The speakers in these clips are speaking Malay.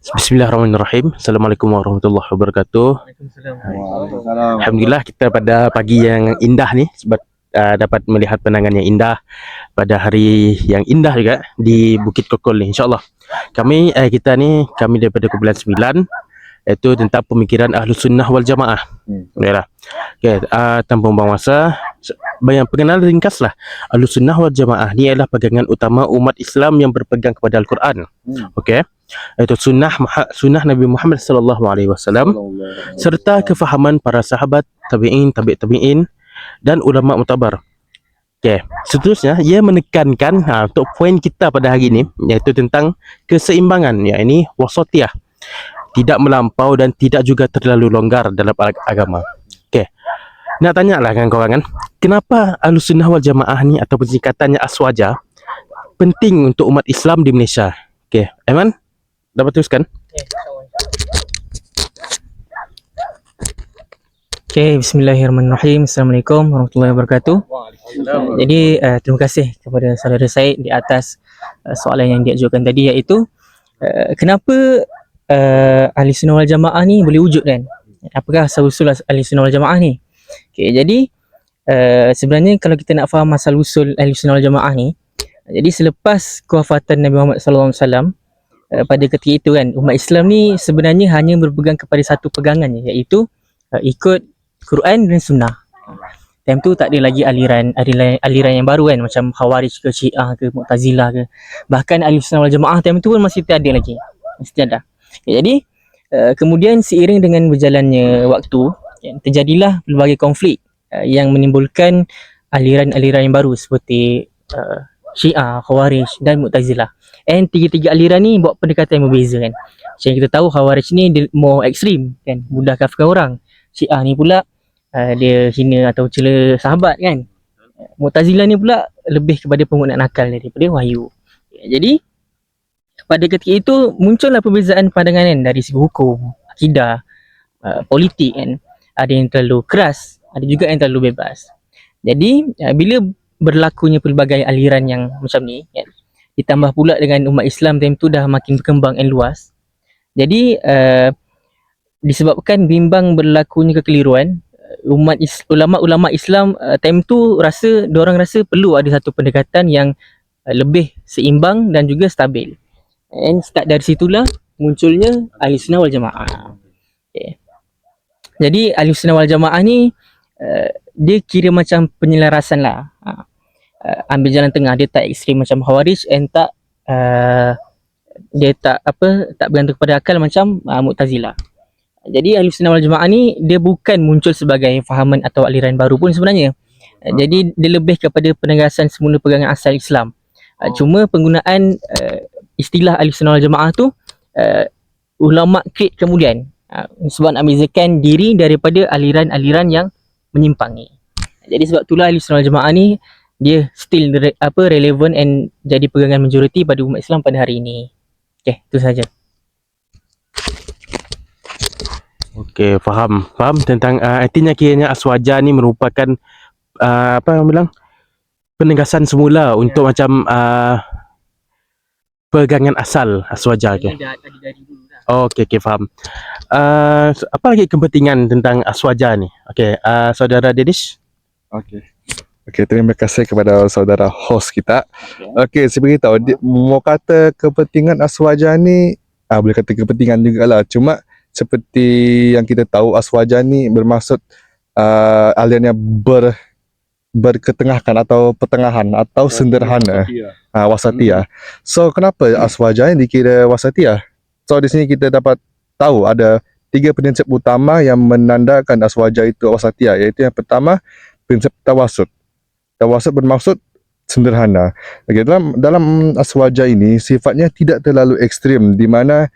Bismillahirrahmanirrahim. Assalamualaikum warahmatullahi wabarakatuh. Waalaikumsalam. Alhamdulillah kita pada pagi yang indah ni sebab dapat melihat pandangan yang indah pada hari yang indah juga di Bukit Kokol ni, insyaAllah. Kami daripada kumpulan 9, iaitu tentang pemikiran Ahlus Sunnah wal Jamaah. Baiklah. Okay, tanpa buang masa, pengenalan ringkas lah. Ahlus Sunnah wal Jamaah ni adalah pegangan utama umat Islam yang berpegang kepada Al-Quran. Okey. Itu sunnah Nabi Muhammad sallallahu alaihi wasallam serta kefahaman para sahabat, tabi'in, tabi'in dan ulama mutabar. Okey, seterusnya ia menekankan untuk poin kita pada hari ini, iaitu tentang keseimbangan, yakni wasatiyah. Tidak melampau dan tidak juga terlalu longgar dalam agama. Okey. Nak tanyalah kan korang kan, kenapa Ahlus Sunnah wal Jamaah ni ataupun singkatannya Aswaja penting untuk umat Islam di Malaysia? Okey, Aiman, dapat teruskan? Okay, bismillahirrahmanirrahim. Assalamualaikum warahmatullahi wabarakatuh. Jadi terima kasih kepada saudara Said di atas soalan yang diajukan tadi, iaitu kenapa Ahli Sunnah wal Jamaah ni boleh wujud kan? Apakah asal-usul Ahli Sunnah wal Jamaah ni? Okay, jadi sebenarnya kalau kita nak faham asal-usul Ahli Sunnah wal Jamaah ni, jadi selepas kewafatan Nabi Muhammad sallallahu alaihi wasallam, pada ketika itu kan, umat Islam ni sebenarnya hanya berpegang kepada satu pegangan, iaitu ikut Quran dan Sunnah. Time tu tak ada lagi aliran yang baru kan, macam Khawarij ke, Syiah ke, Mu'tazilah ke. Bahkan Ahli Sunnah wal Jamaah time tu pun masih tiada lagi. Masih tiada. Jadi kemudian seiring dengan berjalannya waktu, terjadilah pelbagai konflik yang menimbulkan aliran-aliran yang baru seperti Syiah, Khawarij dan Mu'tazilah. And tiga-tiga aliran ni buat pendekatan yang berbeza kan. Macam kita tahu Khawarij ni dia more ekstrim kan, mudah kafirkan orang. Syiah ni pula dia hina atau cela sahabat kan. Mu'tazilah ni pula lebih kepada penggunaan akal daripada wahyu. Jadi pada ketika itu muncullah perbezaan pandangan kan, dari segi hukum, akidah, politik kan. Ada yang terlalu keras, ada juga yang terlalu bebas. Jadi bila berlakunya pelbagai aliran yang macam ni kan, ditambah pula dengan umat Islam time tu dah makin berkembang dan luas. Jadi disebabkan bimbang berlakunya kekeliruan, ulama-ulama Islam time tu diorang rasa perlu ada satu pendekatan yang lebih seimbang dan juga stabil. And start dari situlah munculnya Ahli Sunnah wal Jamaah. Okay. Jadi Ahli Sunnah wal Jamaah ni dia kira macam penyelarasan lah. Ambil jalan tengah, dia tak ekstrim macam Khawarij, and dia tak bergantung kepada akal macam Mu'tazilah. Jadi Ahli Sunnah wal Jamaah ni dia bukan muncul sebagai fahaman atau aliran baru pun sebenarnya. Jadi dia lebih kepada penegasan semula pegangan asal Islam. Cuma penggunaan istilah Ahli Sunnah wal Jamaah tu ulama create kemudian sebab nak bezakan diri daripada aliran-aliran yang menyimpangi. Jadi sebab itulah Ahli Sunnah wal Jamaah ni dia still relevan and jadi pegangan majoriti pada umat Islam pada hari ini. Okay, itu saja. Okey, faham tentang artinya kiranya Aswaja ni merupakan apa yang bilang penegasan semula untuk macam pegangan asal Aswaja ke. Okey, faham. Apa lagi kepentingan tentang Aswaja ni? Okey, saudara Dedish. Okey, terima kasih kepada saudara host kita. Okey, saya beritahu mau kata kepentingan Aswaja ni boleh kata kepentingan jugalah. Cuma seperti yang kita tahu, Aswaja ni bermaksud aliran yang berketengahkan atau pertengahan atau sederhana, wasatiyah. So kenapa Aswaja ni dikira wasatiyah? So di sini kita dapat tahu ada 3 prinsip utama yang menandakan Aswaja itu wasatiyah, iaitu yang pertama prinsip tawasud. Tawasud bermaksud sederhana. Okay, dalam Aswaja ini sifatnya tidak terlalu ekstrim, di mana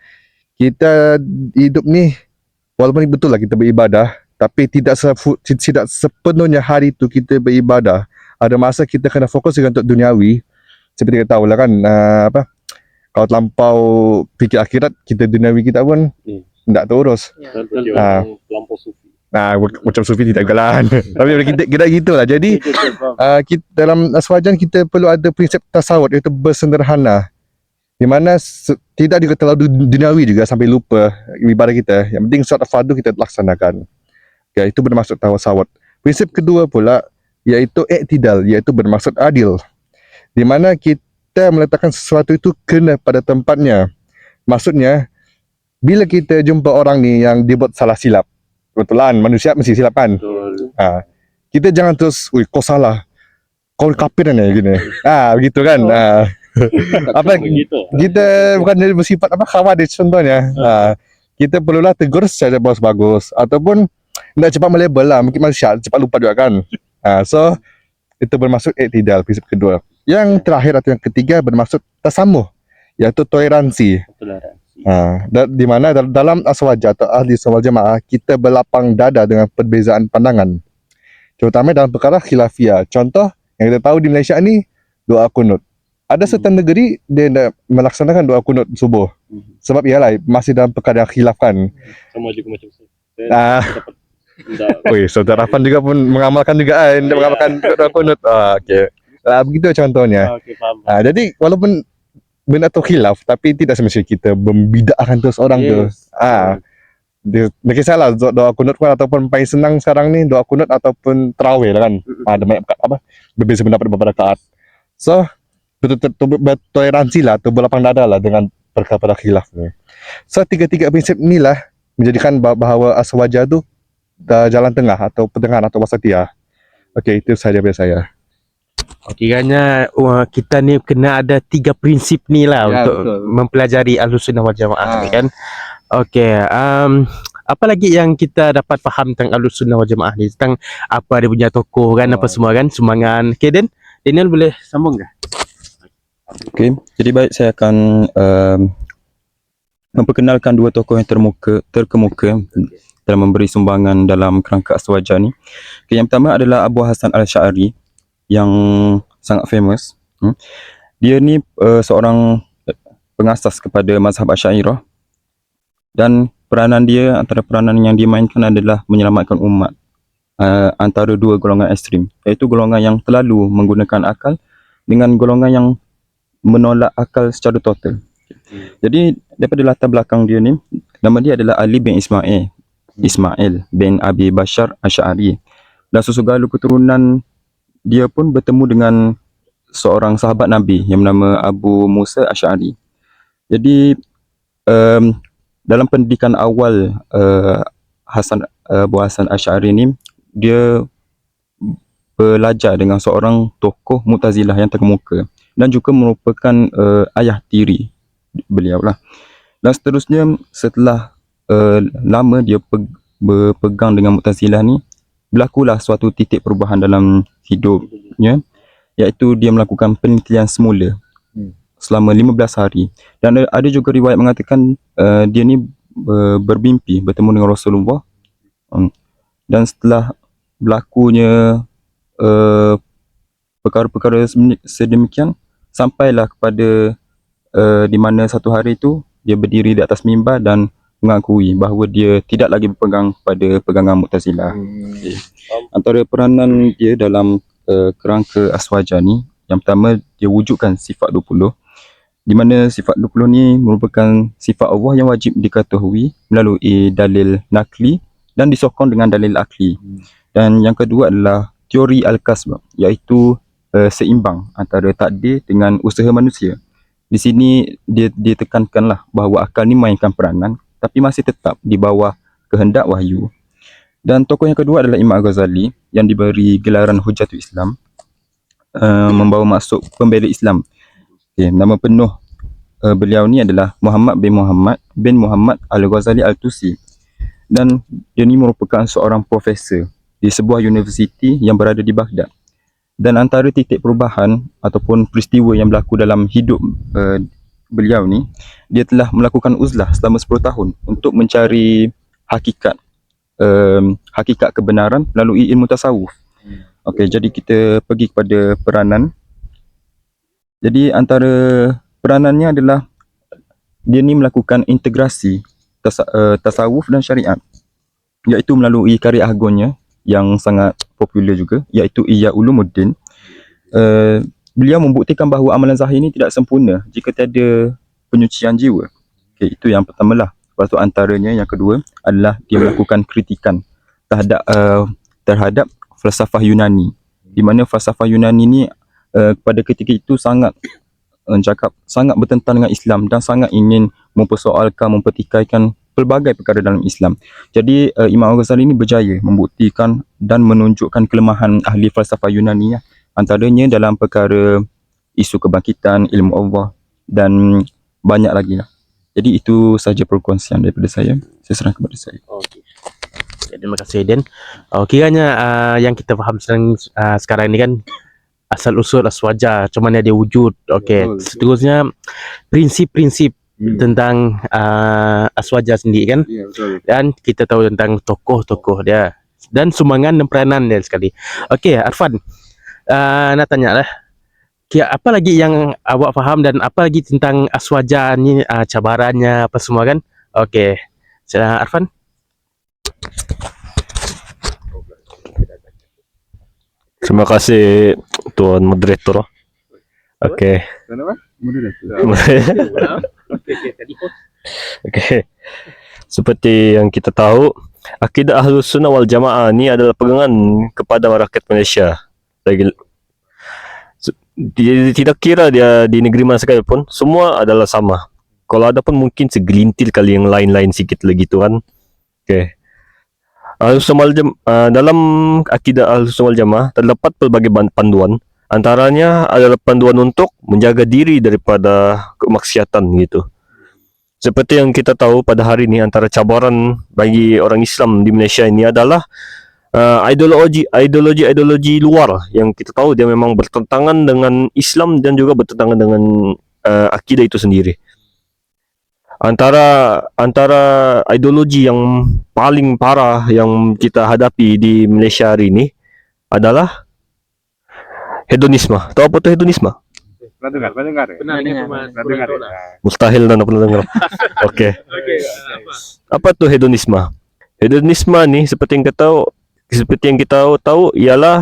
kita hidup ni walaupun betul lah kita beribadah, tapi tidak sepenuhnya hari tu kita beribadah. Ada masa kita kena fokus dengan untuk duniawi. Seperti kita tahu lah kan, kalau terlampau fikir akhirat, kita duniawi kita pun tidak terurus. Terlampau sufi. Macam sufi tidak juga lah. Tapi kita gitulah. Jadi dalam Aswajan kita perlu ada prinsip tasawuf, iaitu bersederhana. Di mana tidak juga terlalu duniawi juga sampai lupa ibadah kita. Yang penting solat fardu kita laksanakan. Okay, itu bermaksud tawasawat. Prinsip kedua pula iaitu i'tidal, iaitu bermaksud adil. Di mana kita meletakkan sesuatu itu kena pada tempatnya. Maksudnya, bila kita jumpa orang ni yang dia buat salah silap, kebetulan manusia mesti silap kan? Betul. Kita jangan terus, "Ui, kau salah. Kau kafir ni," gini. Begitu kan? Apa Begitu. kita bukan jadi bersifat khawarij contohnya. Kita perlulah tegur secara bagus-bagus ataupun nak cepat melabel lah, mungkin manusia cepat lupa juga kan. So itu bermaksud i'tidal, prinsip kedua. Yang terakhir atau yang ketiga bermaksud tasamuh, iaitu toleransi. Toleransi. Di mana dalam aswaja atau ahli sunnah wal jamaah kita berlapang dada dengan perbezaan pandangan, terutama dalam perkara khilafiyah. Contoh yang kita tahu di Malaysia ni, doa kunut. Ada certain negeri dia nak melaksanakan doa kunut subuh. Sebab ialah masih dalam perkara yang khilaf kan. Sama juga macam saya. Woi, saudara Afan juga pun mengamalkan juga kan, mengamalkan doa kunut. Okey. Begitu contohnya. Okey, faham. Jadi walaupun benda tu khilaf, tapi tidak semestinya kita membidakkan terus orang tu. Dia kisahlah doa kunut pun, ataupun paling senang sekarang ni doa kunut ataupun tarawih lah kan. Ada banyak berbeza pendapat beberapa rakaat. So betul-betul bertoleransi lah, atau berlapang dada lah dengan perkara khilaf ni. So tiga-tiga prinsip inilah menjadikan bahawa aswaja tu jalan tengah atau pertengahan atau wasatiyah. Okey, itu sahaja dari saya. Kiranya kita ni kena ada 3 prinsip ni lah untuk betul. mempelajari Ahlussunnah wal Jamaah ni kan. Okey, apa lagi yang kita dapat faham tentang Ahlussunnah wal Jamaah ni, tentang apa dia punya tokoh kan, apa semua kan, sumbangan. Okey, Daniel boleh sambung ke? Okey, jadi baik, saya akan memperkenalkan dua tokoh yang terkemuka dalam memberi sumbangan dalam kerangka aswaja ni. Okay, yang pertama adalah Abu Hasan Al-Asy'ari yang sangat famous. Dia ni seorang pengasas kepada mazhab Asy'ariyah, dan peranan dia, antara peranan yang dia mainkan adalah menyelamatkan umat antara dua golongan ekstrim, iaitu golongan yang terlalu menggunakan akal dengan golongan yang menolak akal secara total. Jadi daripada latar belakang dia ni, nama dia adalah Ali bin Ismail bin Abi Bashar Asy'ari, dan segala keturunan dia pun bertemu dengan seorang sahabat Nabi yang bernama Abu Musa Asy'ari. Jadi dalam pendidikan awal Abu Hasan Asy'ari ni, dia belajar dengan seorang tokoh Mu'tazilah yang terkemuka dan juga merupakan ayah tiri beliau lah. Dan seterusnya, setelah lama dia berpegang dengan Mu'tazilah ni, berlakulah suatu titik perubahan dalam hidupnya, iaitu dia melakukan penelitian semula selama 15 hari. Dan ada juga riwayat mengatakan dia ni bermimpi bertemu dengan Rasulullah, dan setelah berlakunya perkara-perkara sedemikian, sampailah kepada di mana satu hari itu dia berdiri di atas mimbar dan mengakui bahawa dia tidak lagi berpegang pada pegangan Mu'tazilah. Antara peranan dia dalam kerangka aswaja ni, yang pertama dia wujudkan sifat 20, di mana sifat 20 ni merupakan sifat Allah yang wajib diketahui melalui dalil nakli dan disokong dengan dalil akli. Dan yang kedua adalah teori Al-Kasb, iaitu seimbang antara takdir dengan usaha manusia. Di sini dia tekankanlah bahawa akal ni mainkan peranan, tapi masih tetap di bawah kehendak wahyu. Dan tokoh yang kedua adalah Imam Al-Ghazali yang diberi gelaran Hujatul Islam, membawa maksud pembela Islam. Okay, nama penuh beliau ni adalah Muhammad bin Muhammad Al-Ghazali Al-Tusi, dan dia ni merupakan seorang profesor di sebuah universiti yang berada di Baghdad. Dan antara titik perubahan ataupun peristiwa yang berlaku dalam hidup beliau ni, dia telah melakukan uzlah selama 10 tahun untuk mencari hakikat kebenaran melalui ilmu tasawuf. Okey, jadi kita pergi kepada peranan. Jadi antara peranannya adalah dia ni melakukan integrasi tasawuf dan syariat, iaitu melalui karya agungnya yang sangat popular juga, iaitu Ihya Ulumuddin. Beliau membuktikan bahawa amalan zahir ini tidak sempurna jika tiada penyucian jiwa. Okay, itu yang pertama lah. Lepas tu antaranya yang kedua adalah dia melakukan kritikan terhadap falsafah Yunani. Di mana falsafah Yunani ni pada ketika itu sangat sangat bertentangan dengan Islam dan sangat ingin mempersoalkan, mempertikaikan pelbagai perkara dalam Islam. Jadi Imam Al-Ghazali ini berjaya membuktikan dan menunjukkan kelemahan ahli falsafah Yunani, antaranya dalam perkara isu kebangkitan, ilmu Allah dan banyak lagi lah. Jadi itu sahaja perkongsian daripada saya. Saya serah kepada saya. Okey. Okay, terima kasih Den. Kiranya yang kita faham sekarang ni kan asal usul aswaja, macam mana dia wujud. Okey. Seterusnya prinsip-prinsip tentang aswaja sendiri kan. Ya, betul. Dan kita tahu tentang tokoh-tokoh dia dan sumbangan dan peranan dia sekali. Okey, Arfan. Nak tanya lah. Apa lagi yang awak faham dan apa lagi tentang aswaja ni, cabarannya apa semua kan? Okey. Arfan. Terima kasih Tuan Moderator. Okey. Kenapa? Okey. Seperti yang kita tahu, akidah Ahlus Sunnah wal Jamaah ni adalah pegangan kepada rakyat Malaysia. Tidak kira dia di negeri mana sekalipun, semua adalah sama. Kalau ada pun mungkin segelintir kali yang lain-lain sikit lagi tu kan. Okey. Ahlus Sunnah wal Jamaah, dalam akidah Ahlus Sunnah wal Jamaah terdapat pelbagai panduan. Antaranya adalah panduan untuk menjaga diri daripada kemaksiatan gitu. Seperti yang kita tahu pada hari ini, antara cabaran bagi orang Islam di Malaysia ini adalah ideologi luar yang kita tahu dia memang bertentangan dengan Islam dan juga bertentangan dengan akidah itu sendiri. Antara ideologi yang paling parah yang kita hadapi di Malaysia hari ini adalah hedonisme. Tahu apa tu hedonisme? Pernah dengar. Pernah dengar. Mustahil dah pernah dengar. Okey. Apa tu hedonisme? Hedonisme ni seperti yang kita tahu ialah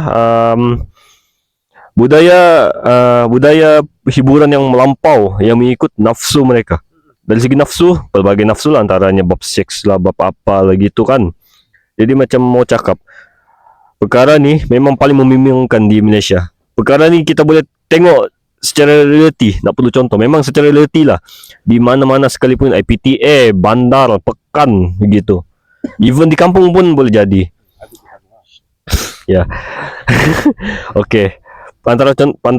budaya hiburan yang melampau yang mengikut nafsu mereka. Dari segi nafsu, pelbagai nafsu lah, antaranya bab seks lah, bab apa lagi tu kan. Jadi macam mau cakap, perkara ni memang paling membingungkan di Malaysia. Perkara ni kita boleh tengok secara realiti, nak perlu contoh. Memang secara realiti lah, di mana-mana sekalipun, IPTA, bandar, pekan begitu. Even di kampung pun boleh jadi. Ya. Okey. Antara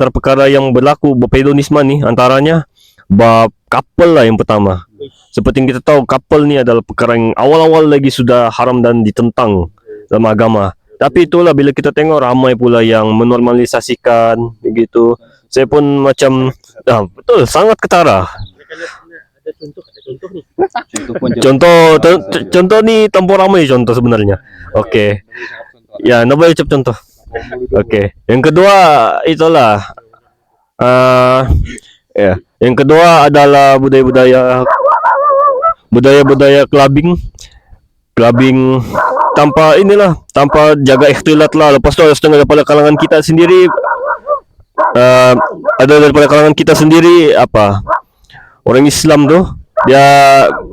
perkara yang berlaku hedonisme ni antaranya bab couple lah yang pertama. Seperti yang kita tahu, couple ni adalah perkara yang awal-awal lagi sudah haram dan ditentang dalam agama. Tapi itulah bila kita tengok ramai pula yang menormalisasikan begitu. Saya pun macam betul sangat ketara. Ada contoh ni. Contoh ni terlampau ramai contoh sebenarnya. Okey. Ya, nak boleh ucap contoh. Okey. Yang kedua itulah ya. Yang kedua adalah budaya-budaya clubbing tanpa jaga ikhtilat lah. Lepas tu ada setengah daripada kalangan kita sendiri orang Islam tu dia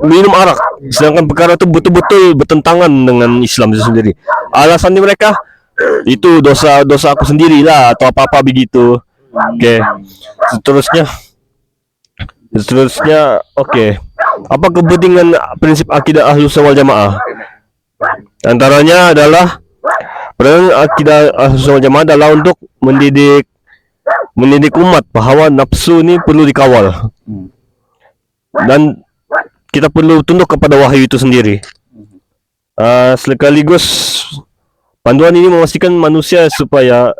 minum arak, sedangkan perkara tu betul-betul bertentangan dengan Islam itu sendiri. Alasan mereka itu dosa aku sendirilah atau apa-apa begitu. Okey. Seterusnya okey. Apa kepentingan prinsip akidah Ahlus Sunnah wal Jamaah? Antaranya adalah peranan akidah Ahlus Sunnah wal Jamaah adalah untuk mendidik umat bahawa nafsu ni perlu dikawal. Dan kita perlu tunduk kepada wahyu itu sendiri. Sekaligus panduan ini memastikan manusia supaya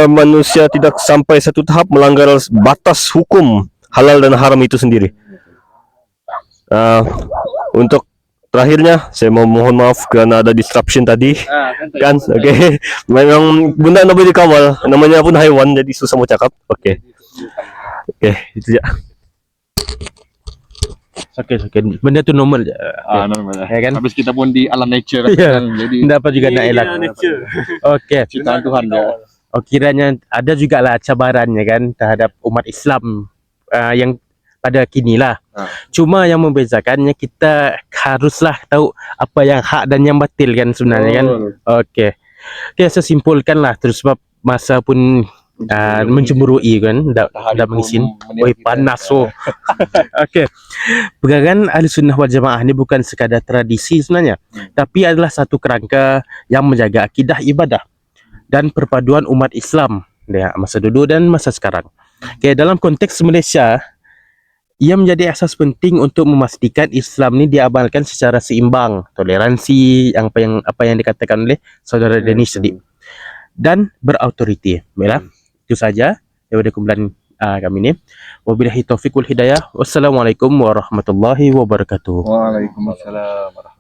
manusia tidak sampai satu tahap melanggar batas hukum halal dan haram itu sendiri. Untuk terakhirnya saya mohon maaf kerana ada disruption tadi kan. Okey. Memang benda nak boleh dikawal, namanya pun haiwan jadi susah mau cakap. Okey, itu je. Okey. Benda tu normal je. Normal lah. Ya kan? Habis kita pun di alam nature Ya. kan. Jadi Dapat juga nak elak. Okey. ciptaan Tuhan je. Kiranya ada jugalah cabarannya kan terhadap umat Islam yang pada kini lah. Cuma yang membezakannya kita haruslah tahu apa yang hak dan yang batil kan sebenarnya kan. Okey. Okay, saya simpulkan lah terus sebab masa pun mencemburui kan dah mengisin. Oi panas so. Okey. Pegangan Ahlussunnah wal Jamaah ni bukan sekadar tradisi sebenarnya, tapi adalah satu kerangka yang menjaga akidah ibadah dan perpaduan umat Islam masa dulu dan masa sekarang. Okay, dalam konteks Malaysia, ia menjadi asas penting untuk memastikan Islam ni diamalkan secara seimbang, toleransi apa yang dikatakan oleh saudara Danish tadi, dan berautoriti. Baiklah, itu saja daripada kumpulan kami ni. Wabillahi taufiq wal hidayah. Wassalamualaikum warahmatullahi wabarakatuh. Waalaikumsalam.